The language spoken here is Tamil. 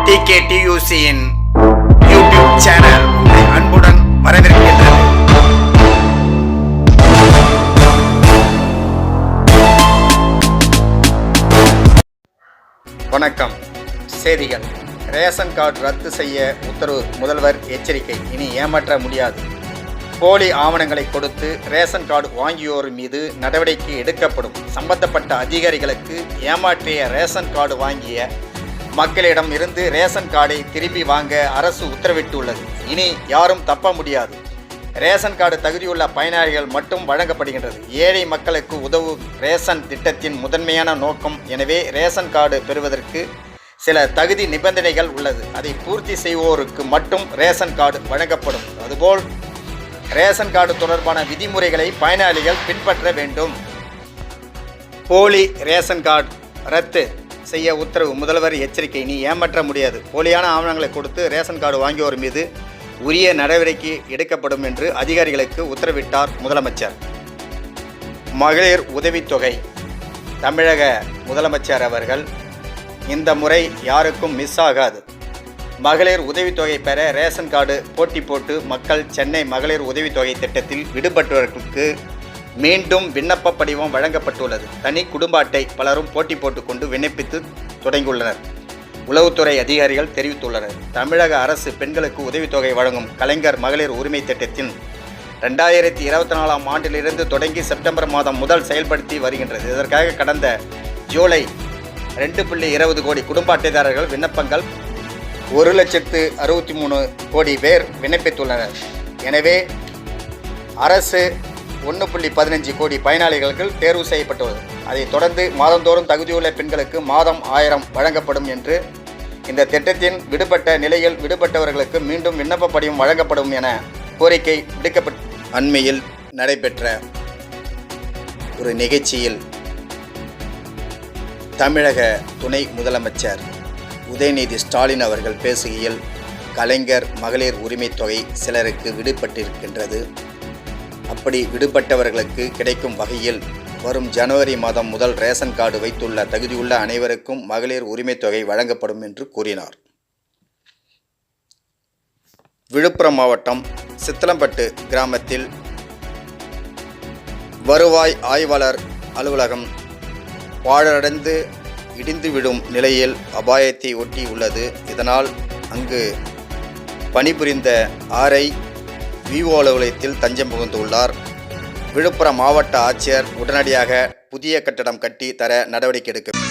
TKTUCயின் யூடியூப் சேனல் அன்புடன் வரவேற்கின்றது. வணக்கம். செய்திகள். ரேஷன் கார்டு ரத்து செய்ய உத்தரவு. முதல்வர் எச்சரிக்கை. இனி ஏமாற்ற முடியாது. போலி ஆவணங்களை கொடுத்து ரேஷன் கார்டு வாங்கியோர் மீது நடவடிக்கை எடுக்கப்படும். சம்பந்தப்பட்ட அதிகாரிகளுக்கு ஏமாற்றிய ரேஷன் கார்டு வாங்கிய மக்களிடம் இருந்து ரேஷன் கார்டை திரும்பி வாங்க அரசு உத்தரவிட்டுள்ளது. இனி யாரும் தப்ப முடியாது. ரேஷன் கார்டு தகுதியுள்ள பயனாளிகள் மட்டும் வழங்கப்படுகின்றது. ஏழை மக்களுக்கு உதவும் ரேஷன் திட்டத்தின் முதன்மையான நோக்கம். எனவே ரேஷன் கார்டு பெறுவதற்கு சில தகுதி நிபந்தனைகள் உள்ளது. அதை பூர்த்தி செய்வோருக்கு மட்டும் ரேஷன் கார்டு வழங்கப்படும். அதுபோல் ரேஷன் கார்டு தொடர்பான விதிமுறைகளை பயனாளிகள் பின்பற்ற வேண்டும். போலி ரேஷன் கார்டு ரத்து செய்ய உத்தரவு. முதல்வர் எச்சரிக்கை. இனி ஏமாற்ற முடியாது. போலியான ஆவணங்களை கொடுத்து ரேஷன் கார்டு வாங்கியோர் மீது உரிய நடவடிக்கை எடுக்கப்படும் என்று அதிகாரிகளுக்கு உத்தரவிட்டார் முதலமைச்சர். மகளிர் உதவித்தொகை. தமிழக முதலமைச்சர் அவர்கள் இந்த முறை யாருக்கும் மிஸ் ஆகாது. மகளிர் உதவித்தொகை பெற ரேஷன் கார்டு போட்டி போட்டு மக்கள் சென்னை மகளிர் உதவித்தொகை திட்டத்தில் விடுபட்டவர்களுக்கு மீண்டும் விண்ணப்ப படிவம் வழங்கப்பட்டுள்ளது. தனி குடும்ப அட்டை பலரும் போட்டி போட்டுக்கொண்டு விண்ணப்பித்து தொடங்கியுள்ளனர். உளவுத்துறை அதிகாரிகள் தெரிவித்துள்ளனர். தமிழக அரசு பெண்களுக்கு உதவித்தொகை வழங்கும் கலைஞர் மகளிர் உரிமை திட்டத்தின் 2024ஆம் ஆண்டிலிருந்து தொடங்கி செப்டம்பர் மாதம் முதல் செயல்படுத்தி வருகின்றது. இதற்காக கடந்த ஜூலை 2.20 கோடி குடும்ப அட்டைதாரர்கள் விண்ணப்பங்கள் 1,63 கோடி பேர் விண்ணப்பித்துள்ளனர். எனவே அரசு 1.15 கோடி பயனாளிகளுக்கு தேர்வு செய்யப்பட்டுள்ளது. அதைத் தொடர்ந்து மாதந்தோறும் தகுதியுள்ள பெண்களுக்கு மாதம் 1000 வழங்கப்படும் என்று இந்த திட்டத்தின் விடுபட்ட நிலையில் விடுபட்டவர்களுக்கு மீண்டும் விண்ணப்ப படிவம் வழங்கப்படும் என கோரிக்கை விடுக்கப்பட்டு அண்மையில் நடைபெற்ற ஒரு நிகழ்ச்சியில் தமிழக துணை முதலமைச்சர் உதயநிதி ஸ்டாலின் அவர்கள் பேசுகையில் கலைஞர் மகளிர் உரிமை தொகை சிலருக்கு விடுபட்டிருக்கின்றது. அப்படி விடுபட்டவர்களுக்கு கிடைக்கும் வகையில் வரும் ஜனவரி மாதம் முதல் ரேஷன் கார்டு வைத்துள்ள தகுதியுள்ள அனைவருக்கும் மகளிர் உரிமை தொகை வழங்கப்படும் என்று கூறினார். விழுப்புரம் மாவட்டம் சித்தலம்பட்டு கிராமத்தில் வருவாய் ஆய்வாளர் அலுவலகம் பாழடைந்து இடிந்து விடும் நிலையில் அபாயத்தை ஒட்டி உள்ளது. இதனால் அங்கு பணிபுரிந்த ஆர்ஐ விஓ அலுவலகத்தில் தஞ்சம் புகுந்துள்ளார். விழுப்புரம் மாவட்ட ஆட்சியர் உடனடியாக புதிய கட்டடம் கட்டி தர நடவடிக்கை எடுக்க